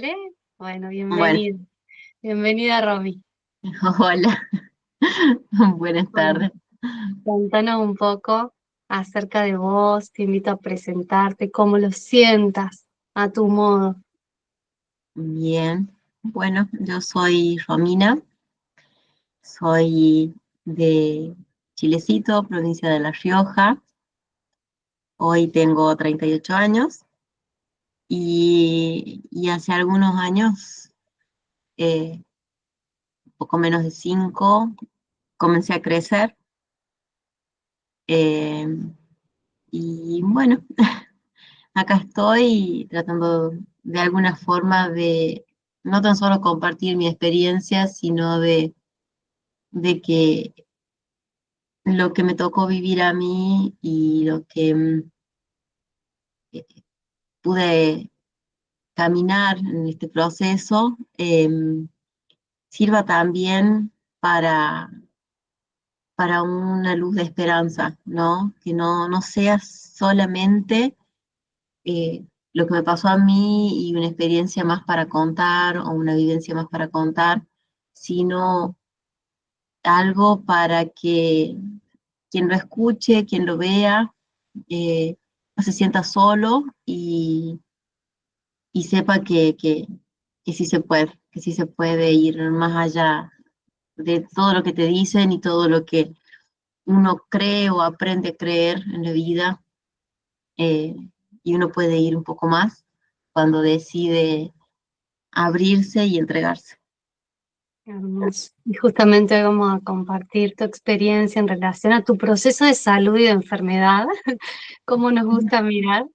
¿Vale? Bueno, Bueno, bienvenida. Bienvenida, Romy. hola, buenas Bueno, tardes. contanos un poco acerca de vos, te invito a presentarte, cómo lo sientas a tu modo. Bien, bueno, yo soy Romina, soy de Chilecito, provincia de La Rioja. Hoy tengo 38 años y hace algunos años, poco menos de 5, comencé a crecer. eh, y bueno, acá estoy tratando de alguna forma de no tan solo compartir mi experiencia, sino de que lo que me tocó vivir a mí y lo que eh, pude caminar en este proceso, sirva también para, para una luz de esperanza, ¿no? Que no sea solamente lo que me pasó a mí y una experiencia más para contar o una vivencia más para contar, sino algo para que quien lo escuche, quien lo vea, no se sienta solo y sepa que que sí se puede ir más allá de todo lo que te dicen y todo lo que uno cree o aprende a creer en la vida, eh, y uno puede ir un poco más cuando decide abrirse y entregarse. Hermoso. Y justamente hoy vamos a compartir tu experiencia en relación a tu proceso de salud y de enfermedad, cómo nos gusta mirar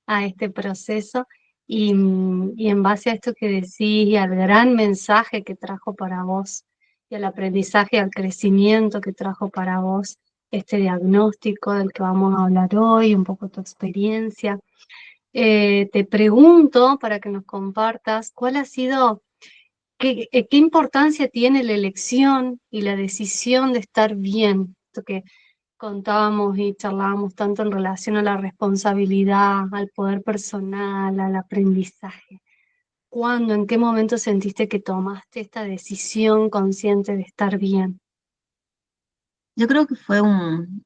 a este proceso y en base a esto que decís y al gran mensaje que trajo para vos y al aprendizaje y al crecimiento que trajo para vos este diagnóstico del que vamos a hablar hoy, un poco tu experiencia. Te pregunto para que nos compartas cuál ha sido. ¿Qué importancia tiene la elección y la decisión de estar bien? Esto que contábamos y charlábamos tanto en relación a la responsabilidad, al poder personal, al aprendizaje. ¿Cuándo, en qué momento sentiste que tomaste esta decisión consciente de estar bien? Yo creo que fue un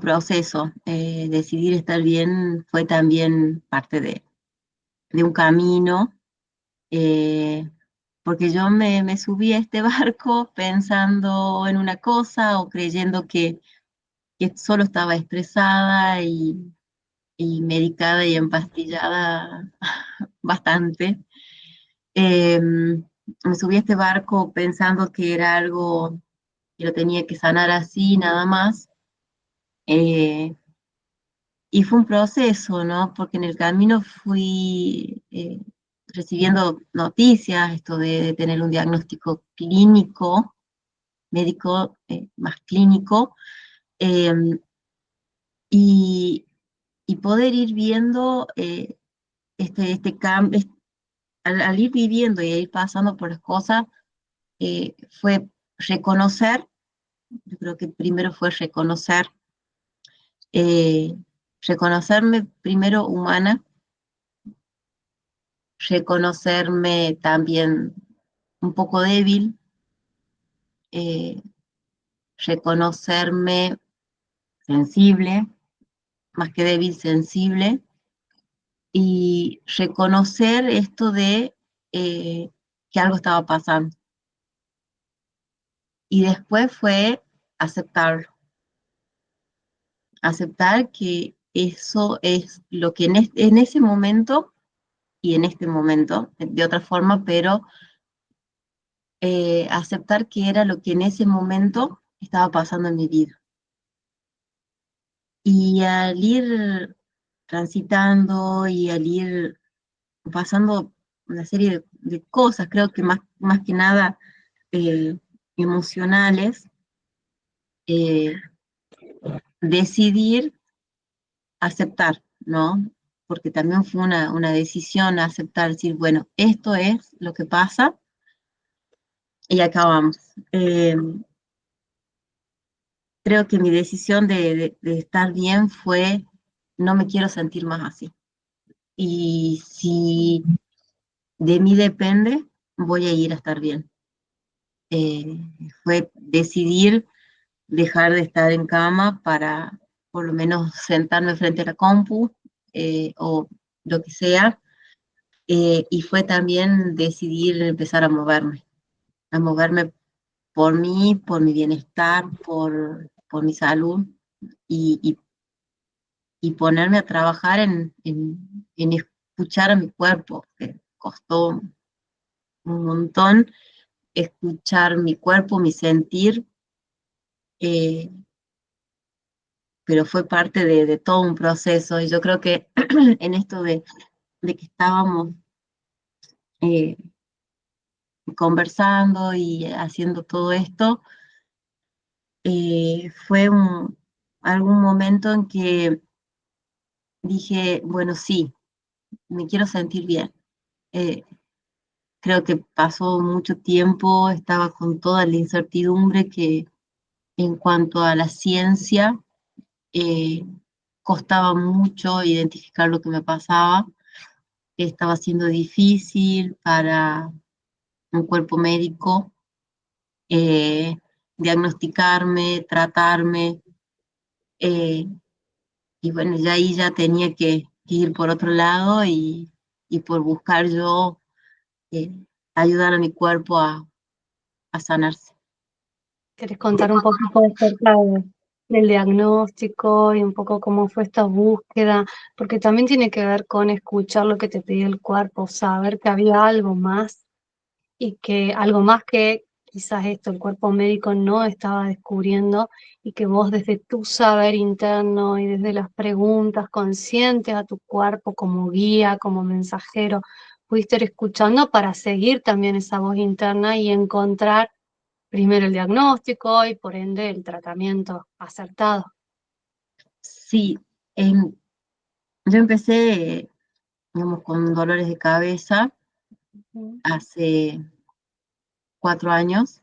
proceso. Decidir estar bien fue también parte de un camino, eh, porque yo me subí a este barco pensando en una cosa o creyendo que solo estaba estresada y medicada y empastillada bastante. Me subí a este barco pensando que era algo que lo tenía que sanar así, nada más. eh, y fue un proceso, ¿no? Porque en el camino fui recibiendo noticias, esto de tener un diagnóstico clínico, médico, más clínico, eh, y, y poder ir viendo este cambio, al ir viviendo y ir pasando por las cosas, fue reconocer, yo creo que primero fue reconocer, eh, reconocerme primero humana, reconocerme también un poco débil, eh, reconocerme sensible, más que débil, sensible, y reconocer esto de que algo estaba pasando. Y después fue aceptarlo, aceptar que eso es lo que en ese momento y en este momento, de otra forma, pero aceptar que era lo que en ese momento estaba pasando en mi vida. Y al ir transitando y al ir pasando una serie de cosas, creo que más que nada eh, emocionales, eh, decidir aceptar, ¿no? Porque también fue una decisión aceptar, decir, bueno, esto es lo que pasa y acabamos. Creo que mi decisión de estar bien fue, no me quiero sentir más así. Y si, de mí depende, voy a ir a estar bien. Eh, Fue decidir dejar de estar en cama para por lo menos sentarme frente a la compu o lo que sea. Y fue también decidir empezar a moverme por mí, por mi bienestar, por mi salud y, y ponerme a trabajar en escuchar a mi cuerpo, que costó un montón escuchar mi cuerpo, mi sentir, eh, pero fue parte de todo un proceso. Y yo creo que en esto de que estábamos eh, conversando y haciendo todo esto, fue algún momento en que dije, bueno, sí, me quiero sentir bien. Eh, Creo que pasó mucho tiempo, estaba con toda la incertidumbre que en cuanto a la ciencia, eh, costaba mucho identificar lo que me pasaba, estaba siendo difícil para un cuerpo médico eh, diagnosticarme, tratarme, eh, y bueno, ya ahí ya tenía que ir por otro lado y por buscar yo eh, ayudar a mi cuerpo a sanarse. ¿Querés contar un poquito acerca del diagnóstico y un poco cómo fue esta búsqueda? Porque también tiene que ver con escuchar lo que te pedía el cuerpo, saber que había algo más y que algo más que quizás esto el cuerpo médico no estaba descubriendo y que vos desde tu saber interno y desde las preguntas conscientes a tu cuerpo como guía, como mensajero, pudiste ir escuchando para seguir también esa voz interna y encontrar primero el diagnóstico y por ende el tratamiento acertado. Sí, em, yo empecé, digamos, con dolores de cabeza Ujú. hace 4 años,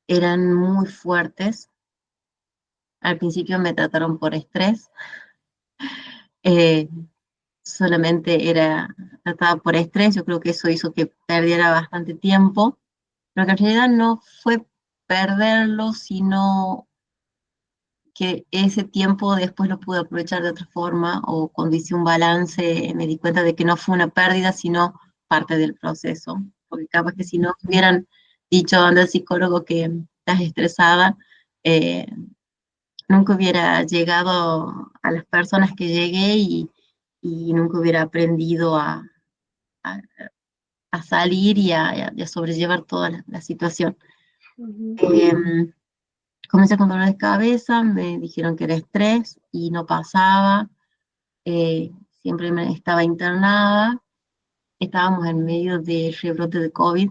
eran muy fuertes. Al principio me trataron por estrés, eh, solamente era tratada por estrés, yo creo que eso hizo que perdiera bastante tiempo, pero que en realidad no fue perderlo, sino que ese tiempo después lo pude aprovechar de otra forma o cuando hice un balance me di cuenta de que no fue una pérdida, sino parte del proceso, porque capaz que si no hubieran dicho anda al psicólogo que estás estresada, eh, nunca hubiera llegado a las personas que llegué y nunca hubiera aprendido a, a salir y a sobrellevar toda la situación. Ujú. Eh, Comencé con dolor de cabeza, me dijeron que era estrés y no pasaba, eh, siempre me estaba internada, estábamos en medio de rebrote de COVID,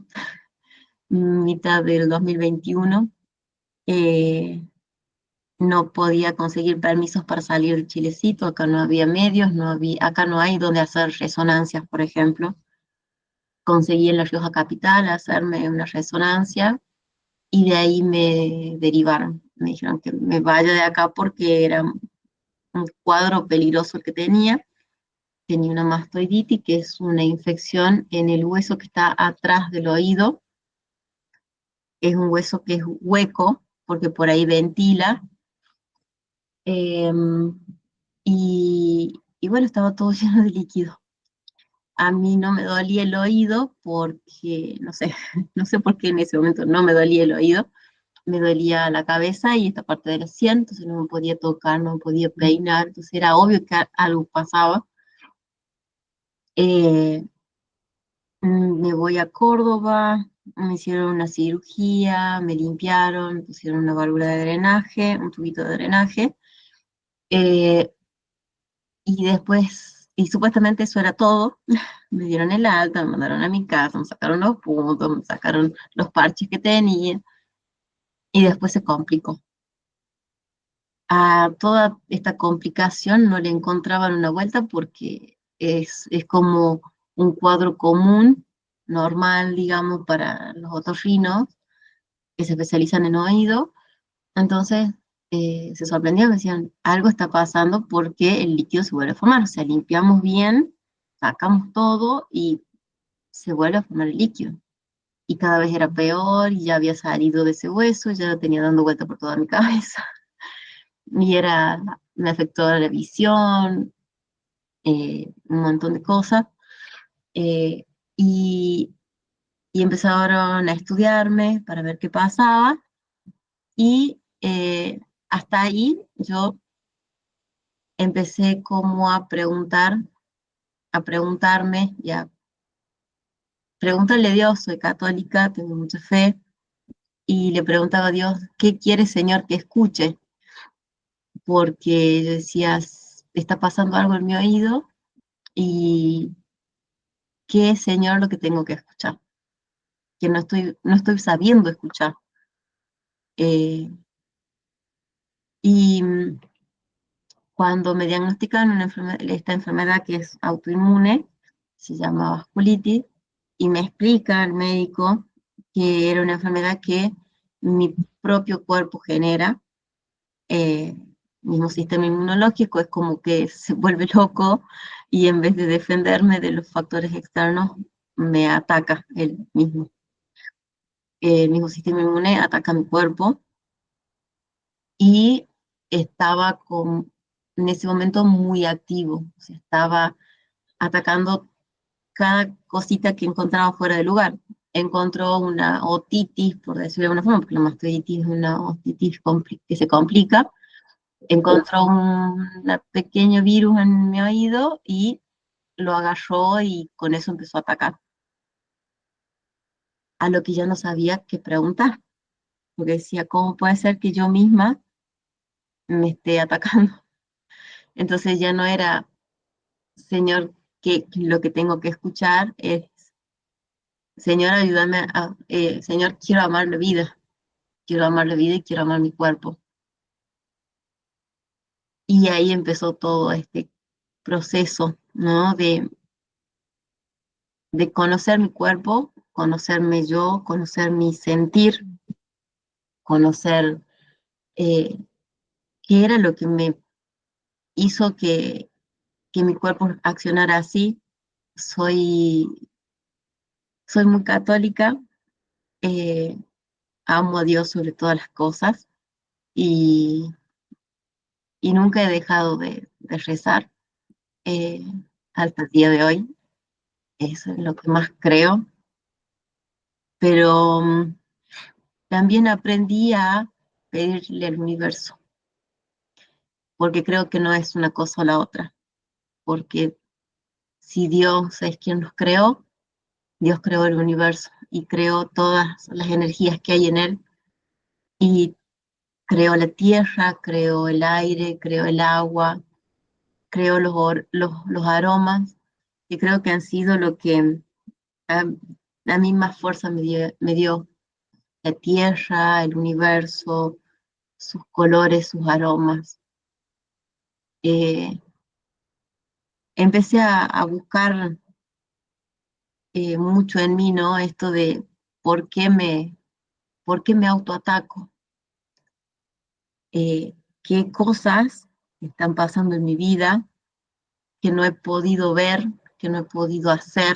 mitad del 2021, eh, no podía conseguir permisos para salir de Chilecito, acá no había medios, acá no hay donde hacer resonancias, por ejemplo. Conseguí en La Rioja Capital hacerme una resonancia y de ahí me derivaron. Me dijeron que me vaya de acá porque era un cuadro peligroso que tenía. Tenía una mastoiditis, que es una infección en el hueso que está atrás del oído. Es un hueso que es hueco porque por ahí ventila. eh, y bueno, estaba todo lleno de líquido. A mí no me dolía el oído porque, no sé, no sé por qué en ese momento no me dolía el oído, me dolía la cabeza y esta parte del asiento, entonces no me podía tocar, no me podía peinar, entonces era obvio que algo pasaba. Eh, Me voy a Córdoba, me hicieron una cirugía, me limpiaron, me pusieron una válvula de drenaje, un tubito de drenaje, eh, y después, y supuestamente eso era todo, me dieron el alta, me mandaron a mi casa, me sacaron los puntos, me sacaron los parches que tenía, y después se complicó. A toda esta complicación no le encontraban una vuelta porque es como un cuadro común, normal, digamos, para los otorrinos que se especializan en oído. Entonces se sorprendían, me decían, algo está pasando porque el líquido se vuelve a formar. O sea, limpiamos bien, sacamos todo y se vuelve a formar el líquido. Y cada vez era peor, y ya había salido de ese hueso, ya lo tenía dando vuelta por toda mi cabeza. Y me afectó la visión, un montón de cosas. eh, y, y empezaron a estudiarme para ver qué pasaba. Y hasta ahí yo empecé como a preguntarme, y a preguntarle a Dios, soy católica, tengo mucha fe, y le preguntaba a Dios, ¿qué quiere Señor que escuche? Porque yo decía, está pasando algo en mi oído, y ¿qué es Señor lo que tengo que escuchar? Que no estoy sabiendo escuchar. Eh, y cuando me diagnostican esta enfermedad que es autoinmune, se llama vasculitis, y me explica el médico que era una enfermedad que mi propio cuerpo genera, eh, mismo sistema inmunológico es como que se vuelve loco y en vez de defenderme de los factores externos, me ataca el mismo sistema inmune ataca mi cuerpo, y estaba en ese momento muy activo, o sea, estaba atacando cada cosita que encontraba fuera de lugar. Encontró una otitis, por decirlo de alguna forma, porque la mastoiditis es una otitis que se complica. Encontró un pequeño virus en mi oído y lo agarró, y con eso empezó a atacar. A lo que ya no sabía qué preguntar, porque decía, ¿cómo puede ser que yo misma me esté atacando? Entonces ya no era, Señor, que lo que tengo que escuchar es, Señor, ayúdame Señor, quiero amar la vida y quiero amar mi cuerpo. Y ahí empezó todo este proceso, ¿no? De conocer mi cuerpo, conocerme yo, conocer mi sentir, conocer eh, qué era lo que me hizo que mi cuerpo accionara así. Soy, soy muy católica, eh, amo a Dios sobre todas las cosas, y, y nunca he dejado de rezar eh, hasta el día de hoy. Eso es lo que más creo, pero también aprendí a pedirle al universo, porque creo que no es una cosa o la otra, porque si Dios es quien nos creó, Dios creó el universo y creó todas las energías que hay en él, y creó la tierra, creó el aire, creó el agua, creó los aromas, y creo que han sido lo que a, a mí más fuerza me dio la tierra, el universo, sus colores, sus aromas. Eh, Empecé a buscar mucho en mí, ¿no? Esto de por qué por qué me autoataco, qué cosas están pasando en mi vida que no he podido ver, que no he podido hacer,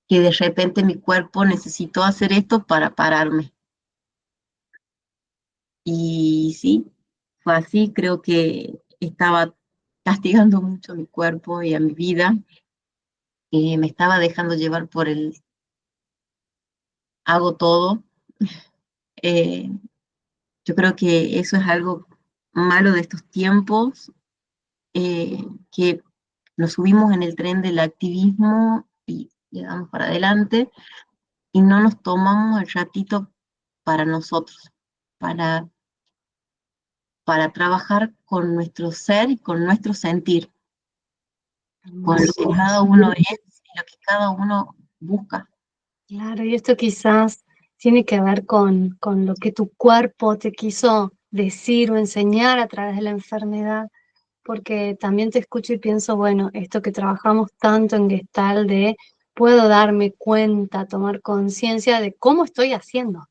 que de repente mi cuerpo necesitó hacer esto para pararme. Y sí, fue así, creo que estaba castigando mucho a mi cuerpo y a mi vida, me estaba dejando llevar por el hago todo. Eh, yo creo que eso es algo malo de estos tiempos, que nos subimos en el tren del activismo y le damos para adelante, y no nos tomamos el ratito para nosotros, para, para trabajar con nuestro ser y con nuestro sentir, con lo que Hermoso. cada uno es y lo que cada uno busca. Claro, y esto quizás tiene que ver con lo que tu cuerpo te quiso decir o enseñar a través de la enfermedad, porque también te escucho y pienso, bueno, esto que trabajamos tanto en Gestalt de puedo darme cuenta, tomar conciencia de cómo estoy haciendo.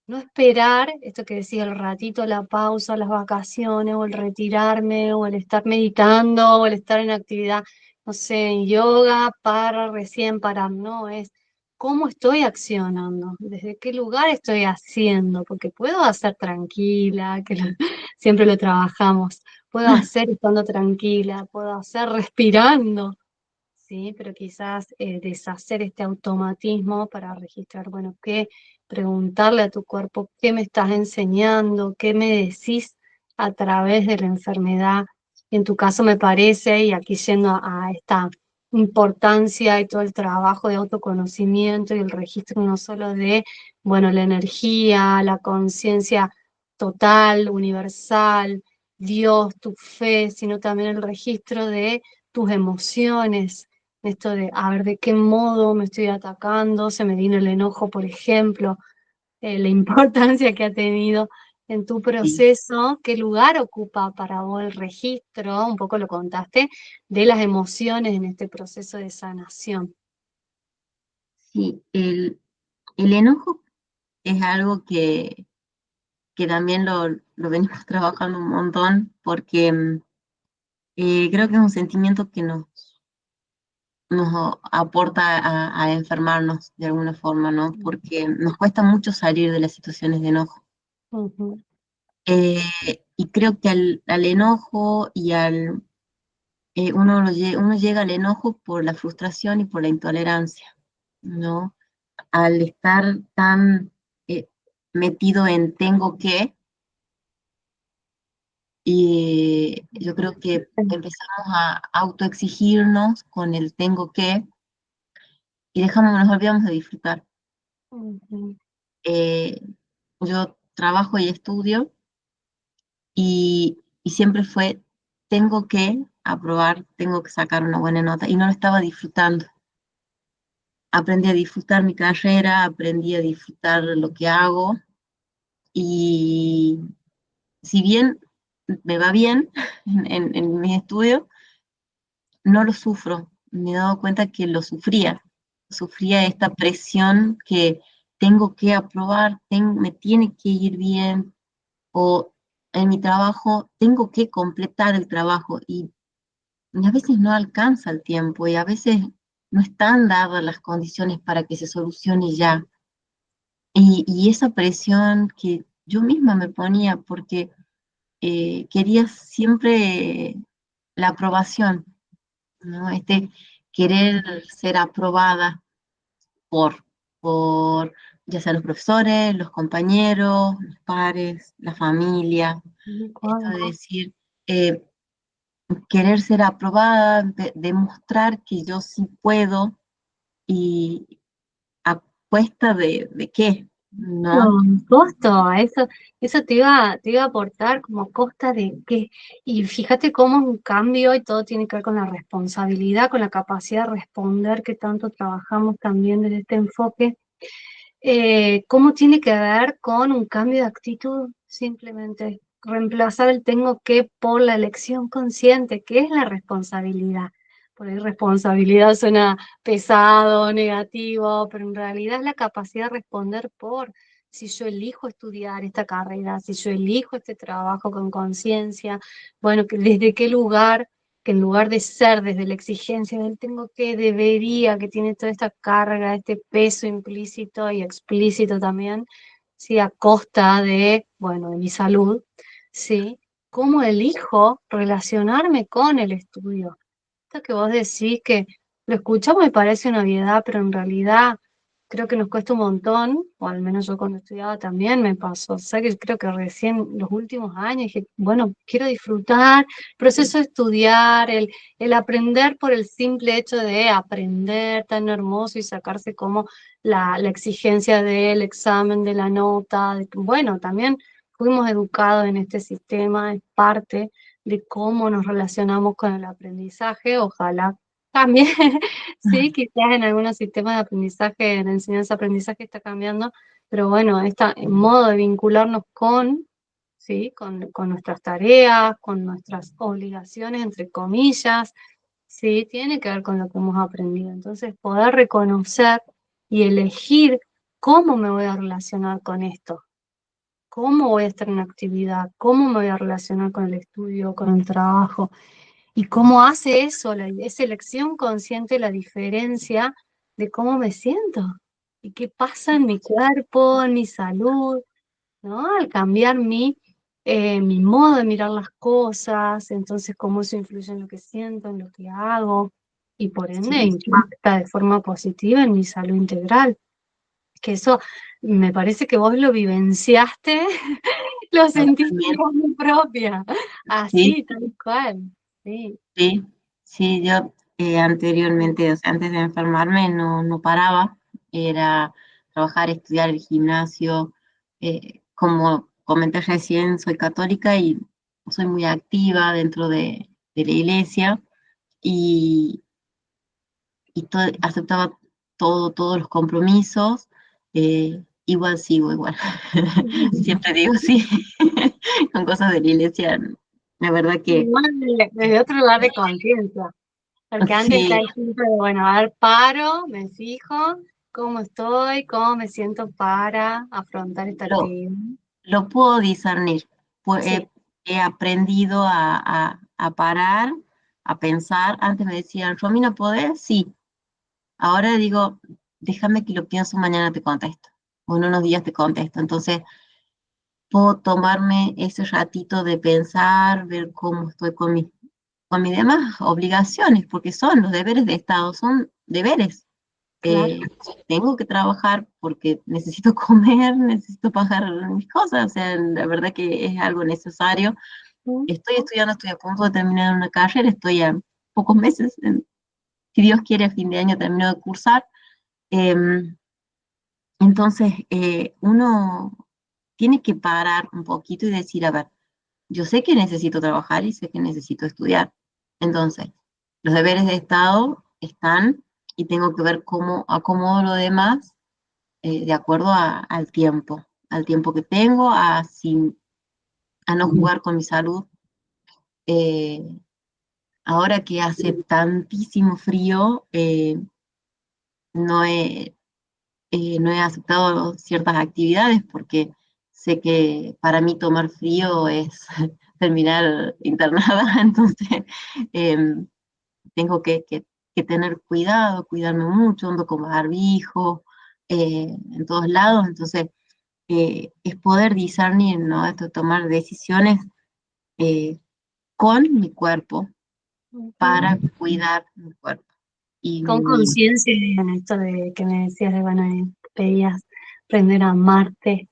No esperar, esto que decía el ratito, la pausa, las vacaciones, o el retirarme, o el estar meditando, o el estar en actividad. no sé, en yoga para recién parar, no, es cómo estoy accionando, desde qué lugar estoy haciendo, porque puedo hacer tranquila, siempre lo trabajamos, puedo hacer estando tranquila, puedo hacer respirando, sí, pero quizás deshacer este automatismo para registrar, bueno, qué, preguntarle a tu cuerpo qué me estás enseñando, qué me decís a través de la enfermedad. Y en tu caso me parece, y aquí yendo a esta importancia y todo el trabajo de autoconocimiento y el registro no solo de, bueno, la energía, la conciencia total, universal, Dios, tu fe, sino también el registro de tus emociones, esto de a ver de qué modo me estoy atacando, se me vino el enojo, por ejemplo, la importancia que ha tenido en tu Sí, proceso, qué lugar ocupa para vos el registro, un poco lo contaste, de las emociones en este proceso de sanación. sí, el enojo es algo que también lo venimos trabajando un montón porque creo que es un sentimiento que nos aporta a enfermarnos de alguna forma, ¿no? Porque nos cuesta mucho salir de las situaciones de enojo. Ujú, Eh, y creo que al enojo y uno llega al enojo por la frustración y por la intolerancia, ¿no? Al estar tan eh, metido en tengo que, y yo creo que empezamos a autoexigirnos con el tengo que y nos olvidamos de disfrutar. ujú, Eh, yo trabajo y estudio y siempre fue, tengo que aprobar, tengo que sacar una buena nota y no lo estaba disfrutando. Aprendí a disfrutar mi carrera, aprendí a disfrutar lo que hago y si bien me va bien en mis estudios, no lo sufro. Me he dado cuenta que lo sufría esta presión que tengo que aprobar, me tiene que ir bien, o en mi trabajo tengo que completar el trabajo y a veces no alcanza el tiempo y a veces no están dadas las condiciones para que se solucione ya. Y esa presión que yo misma me ponía porque quería siempre la aprobación, ¿no? Querer ser aprobada por, por ya sea los profesores, los compañeros, los pares, la familia. Esto de decir, eh, querer ser aprobada, demostrar que yo sí puedo y a cuesta de qué, ¿no? Costo, eso te iba a aportar como costa de qué. Y fíjate cómo es un cambio y todo tiene que ver con la responsabilidad, con la capacidad de responder que tanto trabajamos también desde este enfoque. ¿Cómo tiene que ver con un cambio de actitud? Simplemente reemplazar el tengo que por la elección consciente, que es la responsabilidad. Por ahí responsabilidad suena pesado, negativo, pero en realidad es la capacidad de responder por si yo elijo estudiar esta carrera, si yo elijo este trabajo con conciencia, bueno, que desde qué lugar, que en lugar de ser desde la exigencia del tengo que, debería, que tiene toda esta carga, este peso implícito y explícito también, sí, a costa de, bueno, de mi salud, sí, ¿cómo elijo relacionarme con el estudio? Esto que vos decís que lo escuchamos me parece una obviedad, pero en realidad creo que nos cuesta un montón, o al menos yo cuando estudiaba también me pasó. O sea que creo que recién los últimos años dije, bueno, quiero disfrutar el proceso de estudiar, el aprender por el simple hecho de aprender tan hermoso y sacarse como la exigencia del examen, de la nota, bueno, también fuimos educados en este sistema, es parte de cómo nos relacionamos con el aprendizaje, ojalá también, sí, quizás en algunos sistemas de aprendizaje, de enseñanza-aprendizaje está cambiando, pero bueno, este modo de vincularnos con, sí, con nuestras tareas, con nuestras obligaciones, entre comillas, sí, tiene que ver con lo que hemos aprendido. Entonces, poder reconocer y elegir cómo me voy a relacionar con esto, cómo voy a estar en actividad, cómo me voy a relacionar con el estudio, con el trabajo. y cómo hace eso, esa elección consciente, la diferencia de cómo me siento y qué pasa en mi cuerpo, en mi salud, ¿no? Al cambiar mi modo de mirar las cosas, entonces cómo eso influye en lo que siento, en lo que hago, y por ende Sí, impacta de forma positiva en mi salud integral. Que eso me parece que vos lo vivenciaste, lo sentiste en totalmente. carne propia, Sí, así, tal cual, sí, sí, sí, yo anteriormente, o sea, antes de enfermarme, no paraba, era trabajar, estudiar el gimnasio, como comenté recién, soy católica y soy muy activa dentro de la iglesia y, aceptaba todos los compromisos, igual sigo igual, siempre digo sí, con cosas de la iglesia, la verdad que igual desde otro lugar de conciencia. Porque antes está sí. el punto de, bueno, a ver, paro, me fijo, cómo estoy, cómo me siento para afrontar esta Lo, actividad. lo puedo discernir. Sí, He aprendido a parar, a pensar. Antes me decían, Romina, ¿podés? Sí. Ahora digo, déjame que lo pienso, mañana te contesto. O en unos días te contesto. Entonces, puedo tomarme ese ratito de pensar, ver cómo estoy con mis demás obligaciones, porque son los deberes de Estado, son deberes. claro. Tengo que trabajar porque necesito comer, necesito pagar mis cosas, o sea, la verdad que es algo necesario. Mm, Estoy estudiando, estoy a punto de terminar una carrera, estoy a pocos meses, si Dios quiere, a fin de año termino de cursar. Em, entonces, uno tiene que parar un poquito y decir, a ver, yo sé que necesito trabajar y sé que necesito estudiar. Entonces, los deberes de Estado están y tengo que ver cómo acomodo lo demás de acuerdo al tiempo que tengo, a no jugar con mi salud. Eh, Ahora que hace tantísimo frío, no he, no he aceptado ciertas actividades porque sé que para mí tomar frío es terminar internada, entonces em, tengo que tener cuidado, cuidarme mucho, ando con barbijo en todos lados, entonces es poder discernir, ¿no? Esto, tomar decisiones eh, con mi cuerpo ujú. para cuidar mi cuerpo. Y Con mi, conciencia en esto de que me decías de, bueno, pedías aprender a amarte.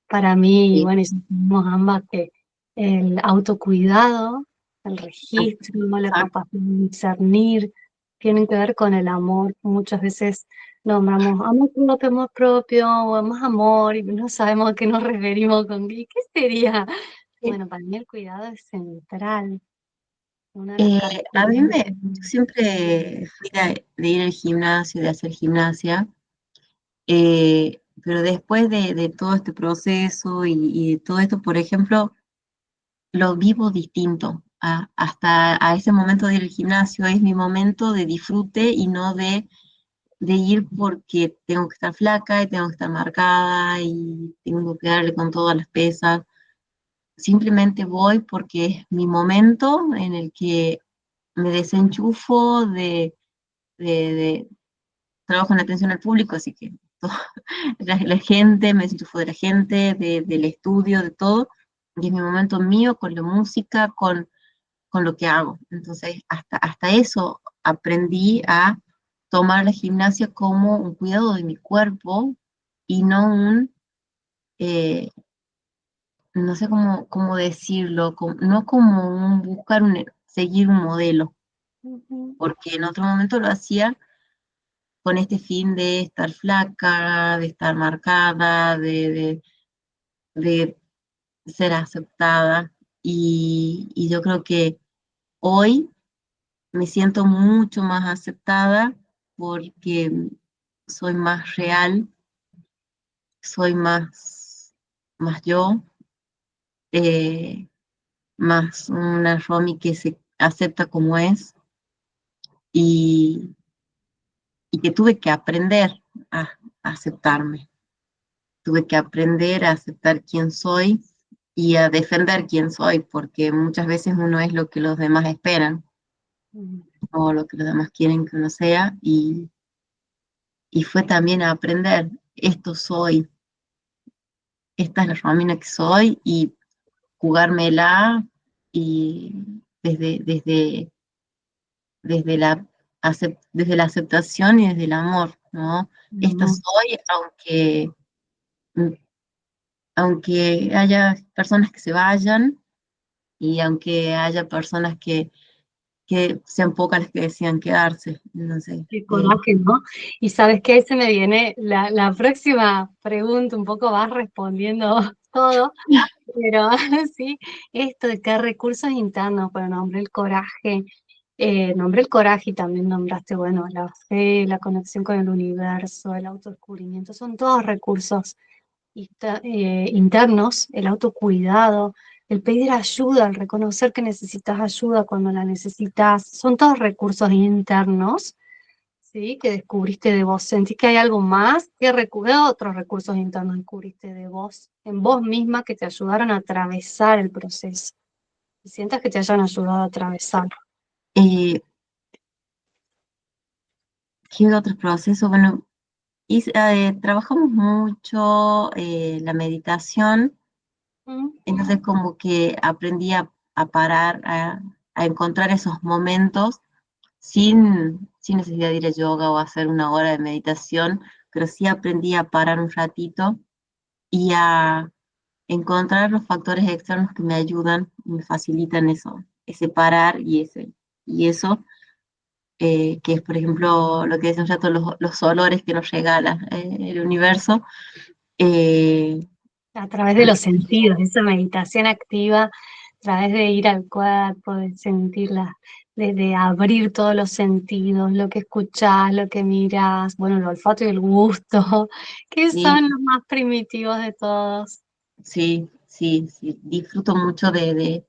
Para mí, y y- bueno, y sentimos ambas que el autocuidado, el registro, la exacto, capacidad de discernir, tienen que ver con el amor. Muchas veces nombramos amor propio o más amor y no sabemos a qué nos referimos con qué sería. eh, Bueno, para mí el cuidado es central, una de las a mí características. yo siempre fui de ir al gimnasio, de hacer gimnasia, pero después de todo este proceso y de todo esto, por ejemplo, lo vivo distinto. Hasta a ese momento de ir al gimnasio es mi momento de disfrute y no de ir porque tengo que estar flaca y tengo que estar marcada y tengo que darle con todas las pesas. Simplemente voy porque es mi momento en el que me desenchufo de trabajo en atención al público, así que la gente, me desenchufo de la gente, del estudio, de todo, y es mi momento mío con la música, con lo que hago. Entonces, hasta eso aprendí a tomar la gimnasia como un cuidado de mi cuerpo y no no sé cómo decirlo, no como un seguir un modelo, Ujú. porque en otro momento lo hacía con este fin de estar flaca, de estar marcada, de ser aceptada. Y yo creo que hoy me siento mucho más aceptada porque soy más real, soy más yo, eh, más una Romy que se acepta como es y, y que tuve que aprender a aceptarme, tuve que aprender a aceptar quién soy y a defender quién soy, porque muchas veces uno es lo que los demás esperan. Mm. o lo que los demás quieren que uno sea, y fue también aprender, esto soy, esta es la Romina que soy, y jugármela, y desde desde la aceptación y desde el amor, ¿no? Esta No, soy, aunque haya personas que se vayan, y aunque haya personas que sean pocas las que decían quedarse. Entonces, qué coraje, ¿no? Y sabes que ahí se me viene la próxima pregunta, un poco vas respondiendo todo, pero sí, esto de qué recursos internos, pero nombré el coraje, nombré el coraje y también nombraste, bueno, la fe, la conexión con el universo, el autodescubrimiento, son todos recursos internos, el autocuidado, el pedir ayuda, el reconocer que necesitas ayuda cuando la necesitas, son todos recursos internos, ¿sí? Que descubriste de vos. ¿Sentís que hay algo más? ¿Qué otros recursos internos descubriste de vos, en vos misma, que te ayudaron a atravesar el proceso? Y sientas que te hayan ayudado a atravesar. eh, ¿qué otros procesos? Bueno, trabajamos mucho la meditación, Mm. entonces como que aprendí a parar, a encontrar esos momentos sin necesidad de ir a yoga o hacer una hora de meditación, pero sí aprendí a parar un ratito y a encontrar los factores externos que me ayudan y me facilitan eso, ese parar y eso, que es, por ejemplo, lo que decía un rato, los olores que nos regala el universo. eh, A través de los sentidos, esa meditación activa, a través de ir al cuerpo, de sentirla, de abrir todos los sentidos, lo que escuchás, lo que mirás, bueno, el olfato y el gusto, que sí, son los más primitivos de todos. sí, sí, sí, disfruto mucho de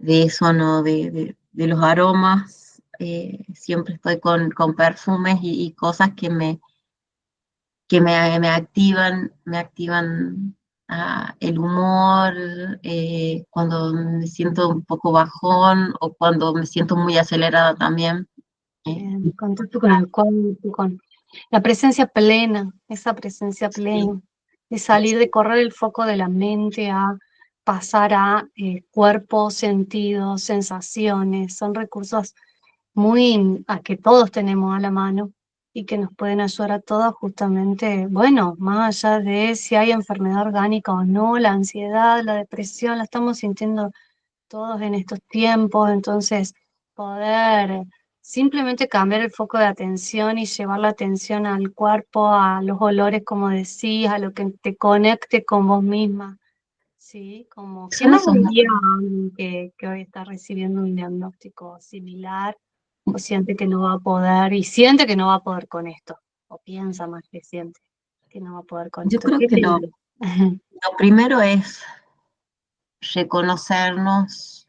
eso, ¿no? De los aromas. Siempre estoy con perfumes y cosas me activan el humor, cuando me siento un poco bajón o cuando me siento muy acelerada también. eh, Contacto con el cuerpo, con la presencia plena, esa presencia sí, plena, de salir, de correr el foco de la mente a pasar a cuerpo, sentidos, sensaciones, son recursos muy a que todos tenemos a la mano y que nos pueden ayudar a todos justamente, bueno, más allá de si hay enfermedad orgánica o no, la ansiedad, la depresión, la estamos sintiendo todos en estos tiempos, entonces poder simplemente cambiar el foco de atención y llevar la atención al cuerpo, a los olores, como decís, a lo que te conecte con vos misma, ¿sí? Como, ¿qué son más esos diría a alguien que hoy está recibiendo un diagnóstico similar o siente que no va a poder y siente que no va a poder con esto, o piensa más que siente que no va a poder con yo esto? creo ¿Qué que te diría? lo primero es reconocernos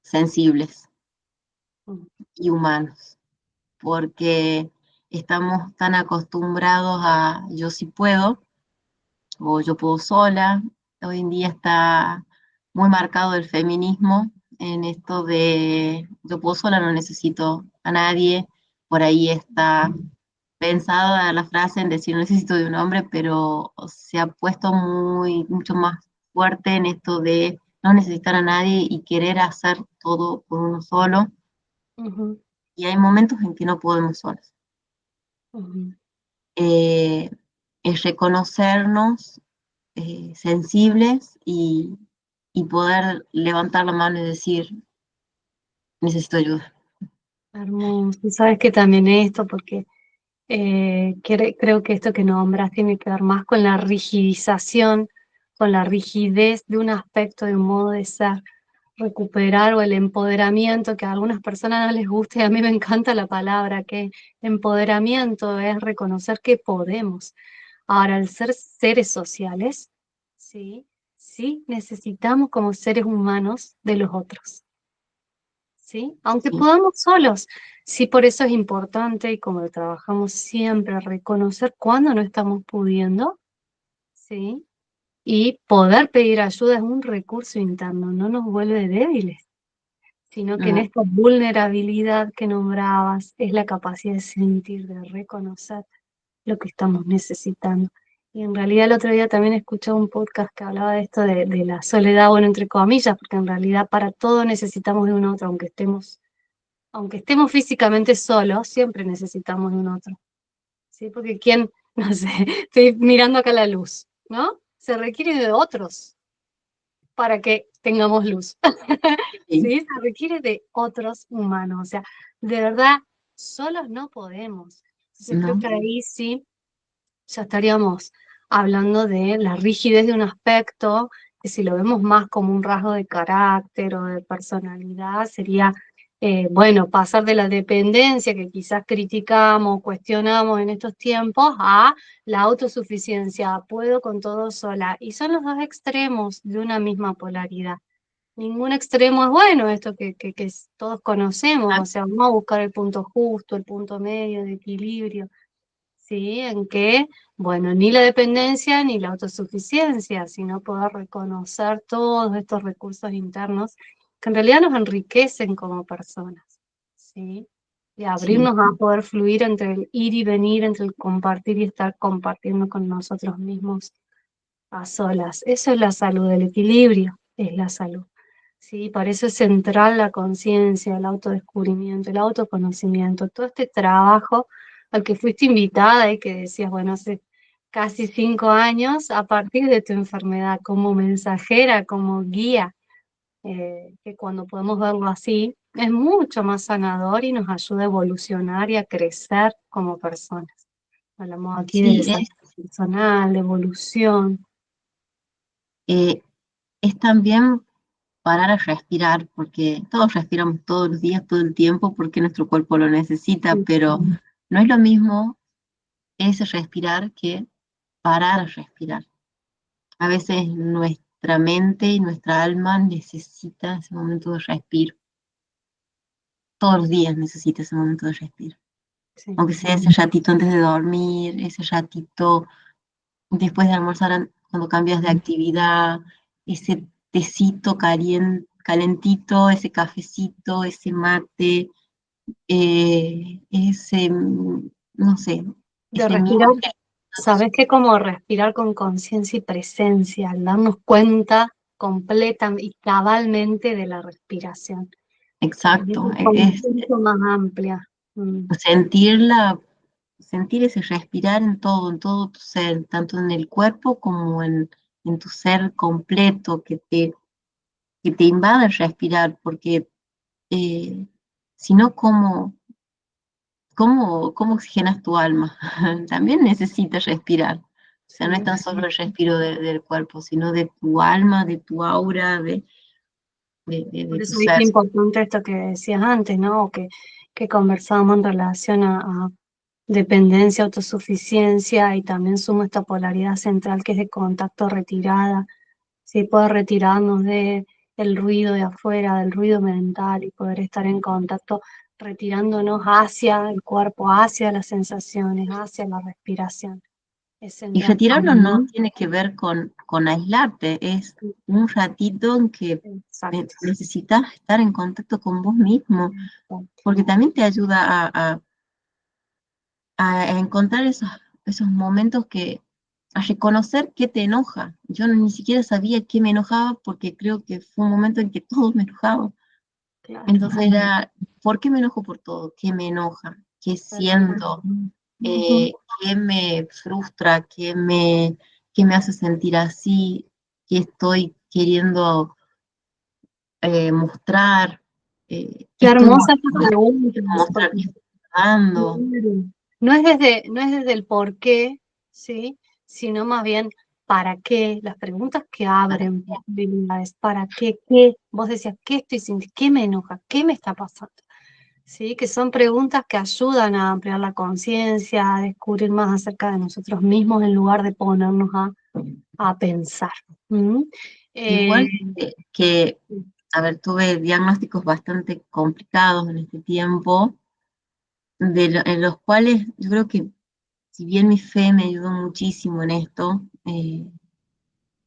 sensibles y humanos, porque estamos tan acostumbrados a yo sí puedo o yo puedo sola. Hoy en día está muy marcado el feminismo en esto de yo puedo sola, no necesito a nadie. Por ahí está pensada la frase en decir no necesito de un hombre, pero se ha puesto mucho más fuerte en esto de no necesitar a nadie y querer hacer todo por uno solo. Ujú, Y hay momentos en que no podemos solos. ujú. Eh, es reconocernos sensibles y poder levantar la mano y decir, necesito ayuda. Hermoso. Y sabes que también esto, porque creo que esto que nombras tiene que ver más con la rigidización, con la rigidez de un aspecto, de un modo de ser, recuperar o el empoderamiento, que a algunas personas no les gusta y a mí me encanta la palabra, que empoderamiento es reconocer que podemos. Ahora, al ser seres sociales, sí, sí necesitamos como seres humanos de los otros. ¿Sí? Aunque Sí, podamos solos. Sí, por eso es importante, y como lo trabajamos siempre, reconocer cuando no estamos pudiendo, ¿sí? Y poder pedir ayuda es un recurso interno, no nos vuelve débiles, sino que en Mm, esta vulnerabilidad que nombrabas es la capacidad de sentir, de reconocer lo que estamos necesitando. Y en realidad el otro día también escuché un podcast que hablaba de esto de la soledad, bueno, entre comillas, porque en realidad para todo necesitamos de un otro, aunque estemos físicamente solos, siempre necesitamos de un otro, ¿sí? Porque quién, no sé, estoy mirando acá la luz, ¿no? Se requiere de otros para que tengamos luz. sí, Sí, se requiere de otros humanos, o sea, de verdad, solos no podemos. Entonces creo ¿no? que ahí sí ya estaríamos hablando de la rigidez de un aspecto, que si lo vemos más como un rasgo de carácter o de personalidad, sería, bueno, pasar de la dependencia que quizás criticamos, cuestionamos en estos tiempos, a la autosuficiencia, puedo con todo sola. Y son los dos extremos de una misma polaridad. Ningún extremo es bueno, esto que todos conocemos, Ah, o sea, vamos a buscar el punto justo, el punto medio de equilibrio. Sí, en que, bueno, ni la dependencia ni la autosuficiencia, sino poder reconocer todos estos recursos internos que en realidad nos enriquecen como personas, ¿sí? Y sí, abrirnos a poder fluir entre el ir y venir, entre el compartir y estar compartiendo con nosotros mismos a solas. Eso es la salud, el equilibrio es la salud. Sí, por eso es central la conciencia, el autodescubrimiento, el autoconocimiento, todo este trabajo al que fuiste invitada y que decías, bueno, hace casi 5 años, a partir de tu enfermedad, como mensajera, como guía, que cuando podemos verlo así, es mucho más sanador y nos ayuda a evolucionar y a crecer como personas. Hablamos aquí de sí, desarrollo personal, de evolución. eh, es también parar a respirar, porque todos respiramos todos los días, todo el tiempo, porque nuestro cuerpo lo necesita, pero no es lo mismo ese respirar que parar a respirar. A veces nuestra mente y nuestra alma necesita ese momento de respiro. Todos los días necesita ese momento de respiro. Sí. Aunque sea ese ratito antes de dormir, ese ratito después de almorzar, cuando cambias de actividad, ese tecito calentito, ese cafecito, ese mate, ese, no sé, De ese respirar, mimo. sabes que como respirar con conciencia y presencia, al darnos cuenta completa y cabalmente de la respiración. Sí, es Exacto, como es mucho más amplia. Mm, sentirla, sentir ese respirar en todo tu ser, tanto en el cuerpo como en tu ser completo, que te invada el respirar, porque si no, ¿cómo oxigenas tu alma? También necesitas respirar. O sea, no es sí. tan solo el respiro del cuerpo, sino de tu alma, de tu aura, de Por tu eso es ser. importante esto que decías antes, ¿no? O que conversábamos en relación a dependencia, autosuficiencia y también suma esta polaridad central que es de contacto retirada. Sí, poder retirarnos de el ruido de afuera, del ruido mental y poder estar en contacto retirándonos hacia el cuerpo, hacia las sensaciones, hacia la respiración. Es Y central. retirarnos no tiene que ver con aislarte, es un ratito en que Exacto. necesitas estar en contacto con vos mismo, Exacto. porque también te ayuda a encontrar esos momentos a reconocer qué te enoja. Yo ni siquiera sabía qué me enojaba porque creo que fue un momento en que todo me enojaba. Claro. Entonces era, ¿por qué me enojo por todo? ¿Qué me enoja? ¿Qué siento? Ujú. ¿Qué me frustra? ¿Qué me hace sentir así? ¿Qué estoy queriendo mostrar? ¿Qué Qué estoy hermosas mostrando? preguntas, Mostrar porque qué estoy dando. claro, no es desde el por qué, ¿sí? Sino más bien para qué, las preguntas que ¿Para abren qué? posibilidades, para qué, vos decías, ¿qué estoy sintiendo? ¿Qué me enoja? ¿Qué me está pasando? ¿Sí? Que son preguntas que ayudan a ampliar la conciencia, a descubrir más acerca de nosotros mismos en lugar de ponernos a pensar. ¿Mm? Eh, Igual a ver, tuve diagnósticos bastante complicados en este tiempo, en los cuales yo creo que si bien mi fe me ayudó muchísimo en esto,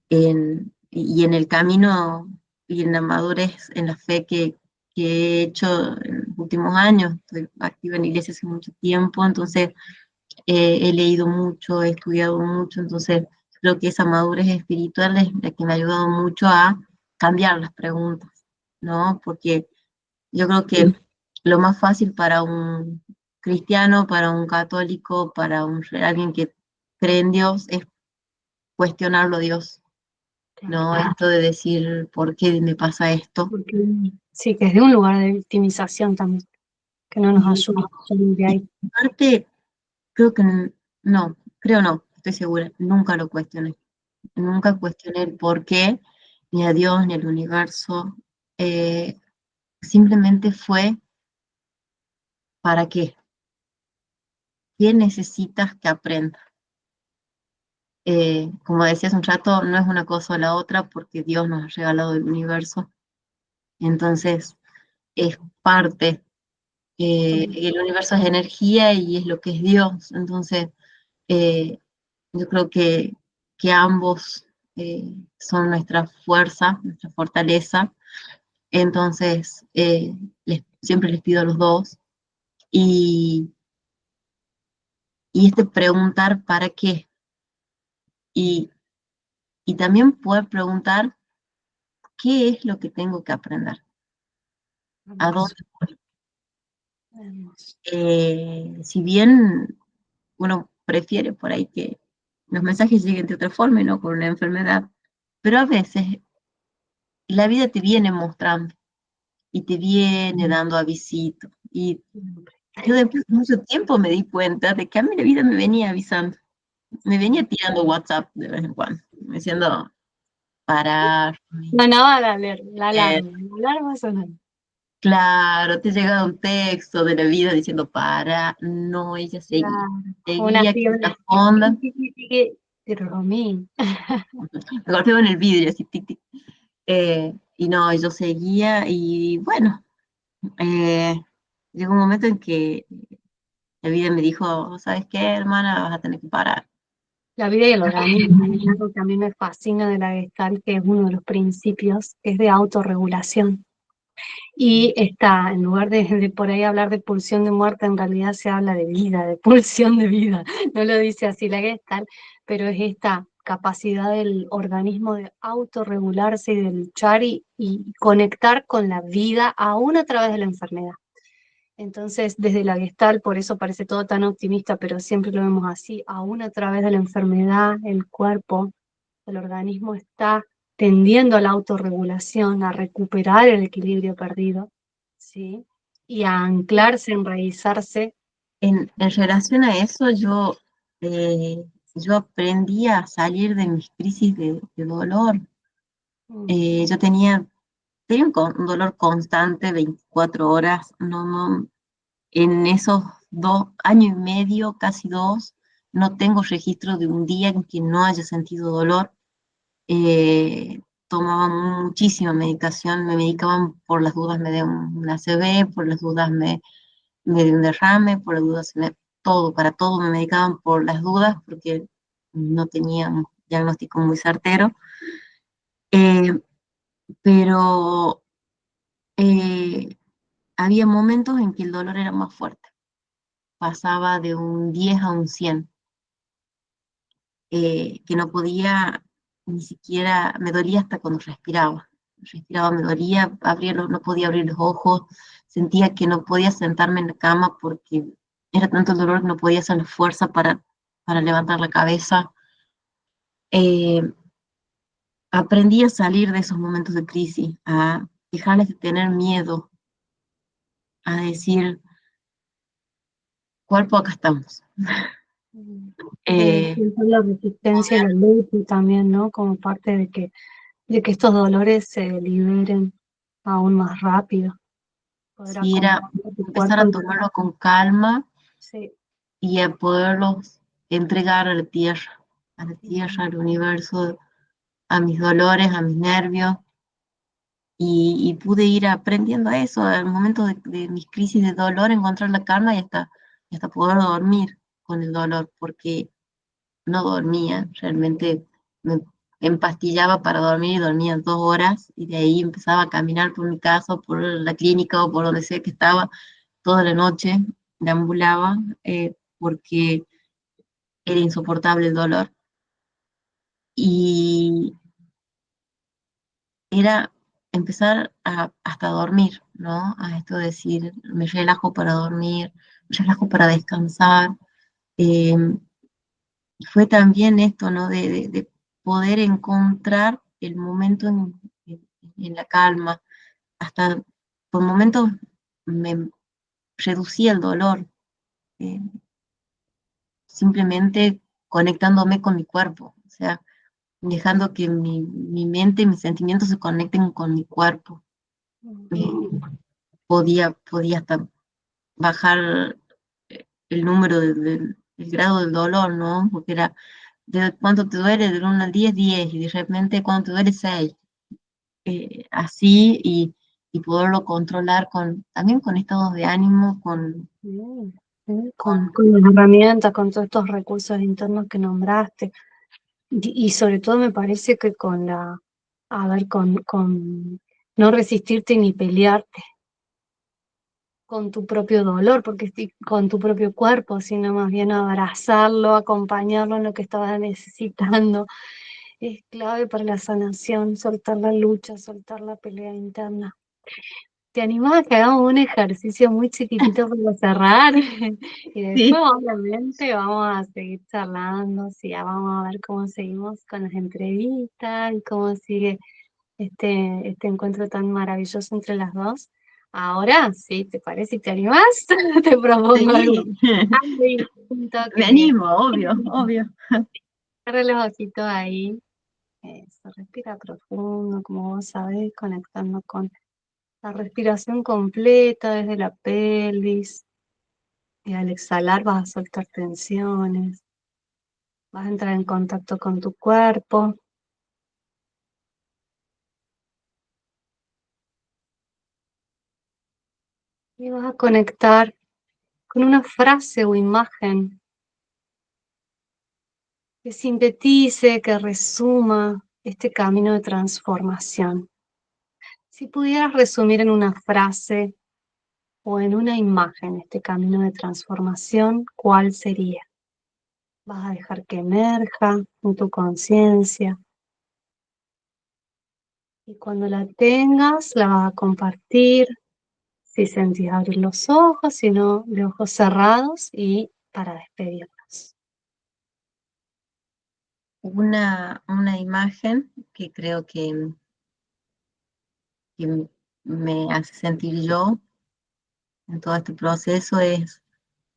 y en el camino y en la madurez, en la fe que he hecho en los últimos años. Estoy activa en la iglesia hace mucho tiempo, entonces he leído mucho, he estudiado mucho, entonces creo que esa madurez espiritual es la que me ha ayudado mucho a cambiar las preguntas, ¿no? Porque yo creo que lo más fácil para un cristiano, para un católico, alguien que cree en Dios, es cuestionarlo a Dios, Claro. ¿no? Esto de decir, ¿por qué me pasa esto? Porque sí, que es de un lugar de victimización también, que no nos Y, ayuda a salir de y ahí. aparte, creo que no, creo no, estoy segura, nunca lo cuestioné. Nunca cuestioné el por qué, ni a Dios, ni al universo. Eh, Simplemente fue, ¿para qué? ¿Qué necesitas que aprenda? Como decías un rato, no es una cosa o la otra porque Dios nos ha regalado el universo. Entonces, es parte. El universo es energía y es lo que es Dios. Entonces, eh, yo creo que ambos son nuestra fuerza, nuestra fortaleza. Entonces, siempre les pido a los dos. Y, y este preguntar para qué. Y, y también poder preguntar qué es lo que tengo que aprender. ¿A Hermoso, dónde? hermoso. Si bien uno prefiere por ahí que los mensajes lleguen de otra forma y no con una enfermedad, pero a veces la vida te viene mostrando y te viene dando avisito. Y yo después de mucho tiempo me di cuenta de que a mí la vida me venía avisando. Me venía tirando WhatsApp de vez en cuando, diciendo, parar. Sonaba la alarma sonaba. Claro, te llega un texto de la vida diciendo, para, no, ella seguía, Claro. Una seguía, que fibra, esta onda, tiqui, tiqui, tiqui, pero Romín. me golpeaba en el vidrio, así, tic, tic. Y no, yo seguía, y bueno, eh, llegó un momento en que la vida me dijo, ¿sabes qué, hermana? Vas a tener que parar. La vida y el organismo, es algo que a mí me fascina de la Gestalt, que es uno de los principios, que es de autorregulación. Y está, en lugar de por ahí hablar de pulsión de muerte, en realidad se habla de vida, de pulsión de vida. No lo dice así la Gestalt, pero es esta capacidad del organismo de autorregularse y de luchar y conectar con la vida aún a través de la enfermedad. Entonces, desde la Gestalt, por eso parece todo tan optimista, pero siempre lo vemos así, aún a través de la enfermedad, el cuerpo, el organismo está tendiendo a la autorregulación, a recuperar el equilibrio perdido, ¿sí? Y a anclarse, enraizarse. En relación a eso, yo aprendí a salir de mis crisis de dolor. Yo tenía un dolor constante, 24 horas, no, en esos 2 años y medio, casi 2, no tengo registro de un día en que no haya sentido dolor. Tomaba muchísima medicación, me medicaban por las dudas, me dio una ACV, por las dudas me dio un derrame, por las dudas, todo, para todo me medicaban por las dudas, porque no tenía un diagnóstico muy certero. Eh, pero eh, había momentos en que el dolor era más fuerte, pasaba de un 10 a un 100, que no podía ni siquiera, me dolía hasta cuando respiraba. Respiraba, me dolía, no podía abrir los ojos, sentía que no podía sentarme en la cama porque era tanto el dolor que no podía hacer la fuerza para levantar la cabeza. Eh, Aprendí a salir de esos momentos de crisis, a dejarles de tener miedo, a decir, cuerpo, acá estamos. De Eh, enfrentar la resistencia y la lucha también, ¿no? Como parte de que estos dolores se liberen aún más rápido, poder si era acompañar a tu empezar cuerpo a en tomarlo con calma sí. y a poderlos entregar a la tierra, al universo, a mis dolores, a mis nervios, y pude ir aprendiendo a eso, al momento de mis crisis de dolor, encontrar la calma y hasta poder dormir con el dolor, porque no dormía, realmente empastillaba para dormir y dormía 2 horas y de ahí empezaba a caminar por mi casa o por la clínica o por donde sea que estaba toda la noche, deambulaba porque era insoportable el dolor y era empezar a hasta dormir, ¿no? A esto de decir, me relajo para dormir, me relajo para descansar. Eh, Fue también esto, ¿no? De poder encontrar el momento en la calma. Hasta por momentos me reducía el dolor, eh, simplemente conectándome con mi cuerpo, o sea, dejando que mi mente y mis sentimientos se conecten con mi cuerpo. Eh, podía hasta bajar el número el grado del dolor, ¿no? Porque era de cuánto te duele, del 1 al 10 10, y de repente cuánto te duele 6. Así y poderlo controlar también con estados de ánimo, Bien, sí, con con las herramientas, con todos estos recursos internos que nombraste. Y sobre todo me parece que a ver, con no resistirte ni pelearte con tu propio dolor, porque con tu propio cuerpo, sino más bien abrazarlo, acompañarlo en lo que estaba necesitando. Es clave para la sanación, soltar la lucha, soltar la pelea interna. ¿Te animás a que hagamos un ejercicio muy chiquitito para cerrar? Y después, sí, obviamente, vamos a seguir charlando, sí, ya vamos a ver cómo seguimos con las entrevistas y cómo sigue este encuentro tan maravilloso entre las dos. Ahora, sí, ¿te parece? ¿Te animás? Te propongo algo. sí, Algo distinto me que... animo, obvio, obvio. Cierra los ojitos ahí. Eso, respira profundo, como vos sabés, conectando con la respiración completa desde la pelvis. Y al exhalar vas a soltar tensiones, vas a entrar en contacto con tu cuerpo y vas a conectar con una frase o imagen que sintetice, que resuma este camino de transformación. Si pudieras resumir en una frase o en una imagen este camino de transformación, ¿cuál sería? Vas a dejar que emerja en tu conciencia y cuando la tengas la vas a compartir. Si sentís abrir los ojos, si no, de ojos cerrados y para despedirnos. Una imagen que creo que me hace sentir yo en todo este proceso es,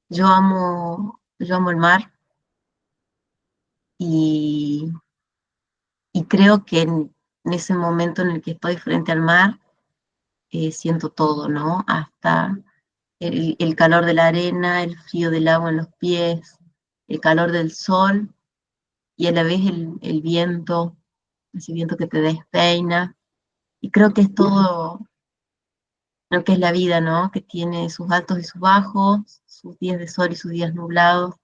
yo amo el mar y, y creo que en ese momento en el que estoy frente al mar, siento todo, ¿no? Hasta el calor de la arena, el frío del agua en los pies, el calor del sol y a la vez el viento, ese viento que te despeina. Y creo que es todo lo que es la vida, ¿no? Que tiene sus altos y sus bajos, sus días de sol y sus días nublados.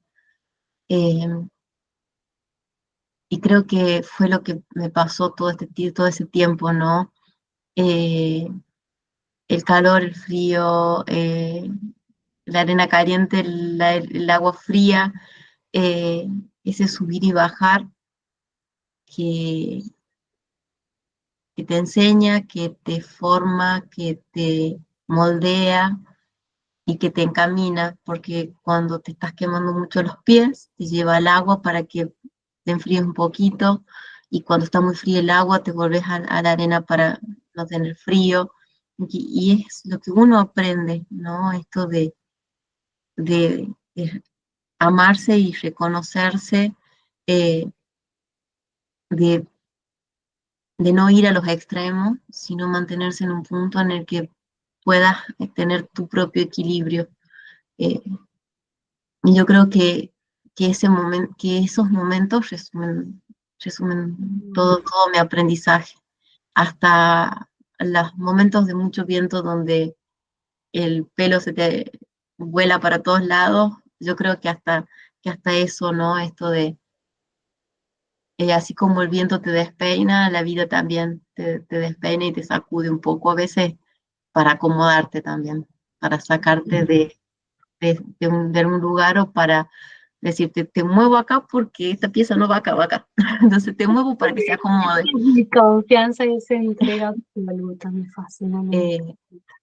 Eh, y creo que fue lo que me pasó todo ese tiempo, ¿no? Eh, el calor, el frío, la arena caliente, el agua fría, eh, ese subir y bajar que, que te enseña, que te forma, que te moldea y que te encamina, porque cuando te estás quemando mucho los pies, te lleva al agua para que te enfríes un poquito, y cuando está muy fría el agua, te volvés a la arena para no tener frío, y es lo que uno aprende, ¿no? Esto de amarse y reconocerse, eh, de, de no ir a los extremos, sino mantenerse en un punto en el que puedas tener tu propio equilibrio. Eh, y yo creo que esos momentos resumen todo mi aprendizaje, hasta los momentos de mucho viento donde el pelo se te vuela para todos lados. Yo creo que hasta eso, ¿no? Esto Así como el viento te despeina, la vida también te despeina y te sacude un poco, a veces para acomodarte también, para sacarte de un lugar o para decirte, te muevo acá porque esta pieza no va acá, va acá. Entonces te muevo para que se acomode. Mi confianza y esa entrega absoluta me fascina, me Eh, encanta.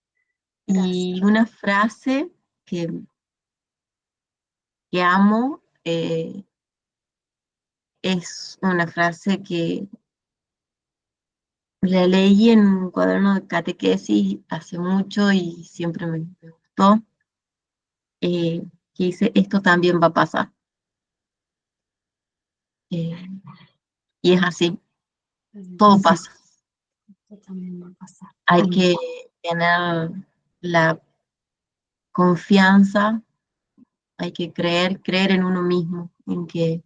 Gracias. y una frase que amo es una frase que la leí en un cuaderno de catequesis hace mucho y siempre me gustó, que dice, esto también va a pasar. Eh, y es así, todo Sí, pasa. esto también va a pasar. Hay que tener la confianza, hay que creer en uno mismo, en que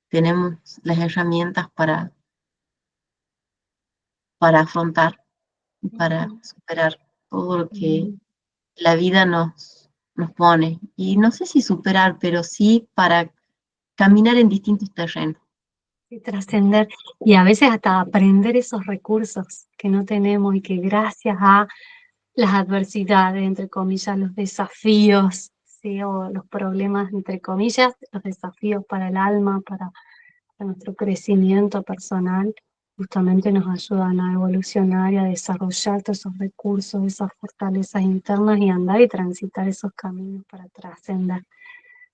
tenemos las herramientas para afrontar, para superar todo lo que la vida nos pone. Y no sé si superar, pero sí para caminar en distintos terrenos. Y trascender y a veces hasta aprender esos recursos que no tenemos y que gracias a las adversidades, entre comillas, los desafíos, ¿sí? O los problemas, entre comillas, los desafíos para el alma, para nuestro crecimiento personal, justamente nos ayudan a evolucionar y a desarrollar todos esos recursos, esas fortalezas internas y andar y transitar esos caminos para trascender.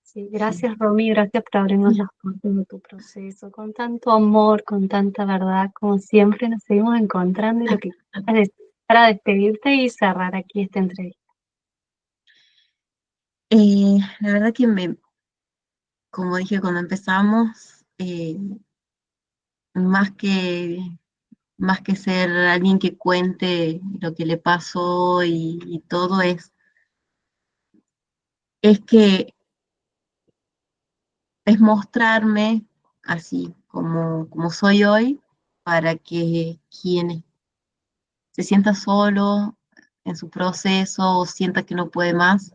Sí, Sí. gracias Romy, gracias por abrirnos las puertas de tu proceso, con tanto amor, con tanta verdad, como siempre nos seguimos encontrando y lo que quieras decir para despedirte y cerrar aquí esta entrevista. La verdad que como dije cuando empezamos, más que, más que ser alguien que cuente lo que le pasó y todo, es que es mostrarme así como soy hoy para que quien se sienta solo en su proceso o sienta que no puede más,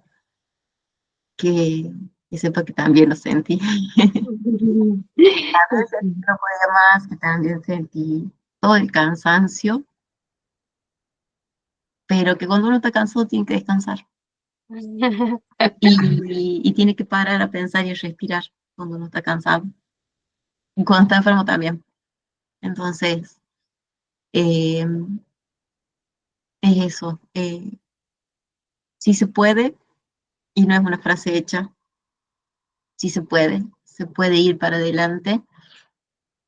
que, que sepa que también lo sentí. A veces no podía más, que también sentí todo el cansancio, pero que cuando uno está cansado tiene que descansar y tiene que parar a pensar y respirar cuando uno está cansado y cuando está enfermo también. Entonces, eh, es eso. Sí se puede, y no es una frase hecha, sí se puede ir para adelante,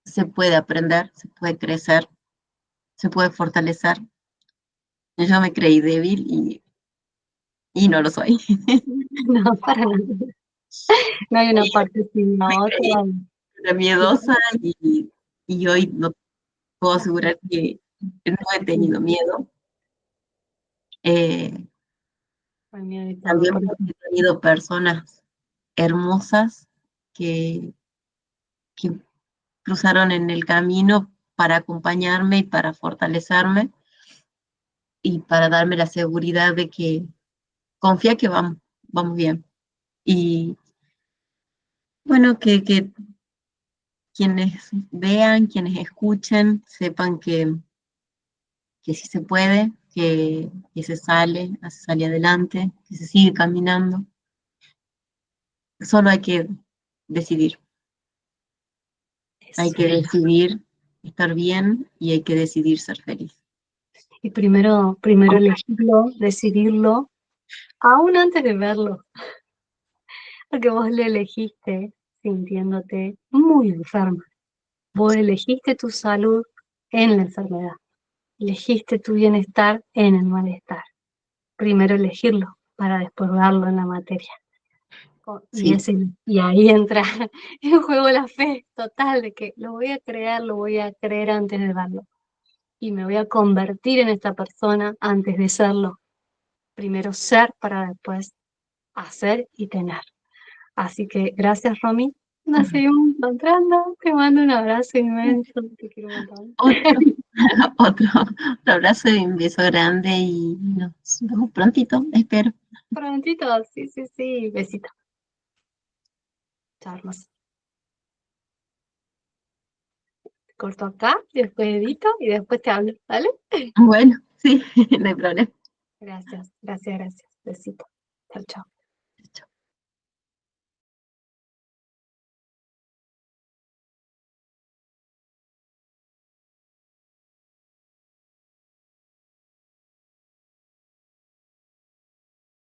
se puede aprender, se puede crecer, se puede fortalecer. Yo me creí débil y no lo soy. No, para nada. No hay una parte sin la Me otra. creí era miedosa y hoy no puedo asegurar que no he tenido miedo. Eh, Hay miedo y todo, También pero porque he tenido personas hermosas que, que cruzaron en el camino para acompañarme y para fortalecerme y para darme la seguridad de que confía que vamos bien. Y bueno, que quienes vean, quienes escuchen, sepan que sí se puede, que se sale adelante, que se sigue caminando. Solo decidir, hay eso. que decidir estar bien y hay que decidir ser feliz. Y primero elegirlo, decidirlo, aún antes de verlo, porque vos lo elegiste sintiéndote muy enferma. Vos elegiste tu salud en la enfermedad, elegiste tu bienestar en el malestar. Primero elegirlo para después verlo en la materia. Y, Sí, ese, y ahí entra en juego la fe total de que lo voy a creer, lo voy a creer antes de verlo. Y me voy a convertir en esta persona antes de serlo. Primero ser para después hacer y tener. Así que gracias, Romy. Nos seguimos encontrando. Te mando un abrazo inmenso. Te quiero un montón. otro, otro abrazo y un beso grande y nos vemos prontito, espero. Prontito, sí, sí, sí. Besito. Chao, hermoso. corto acá, y después edito y después te hablo, ¿vale? Bueno, sí, no hay problema. Gracias, gracias, gracias. Besito. Chao, chao.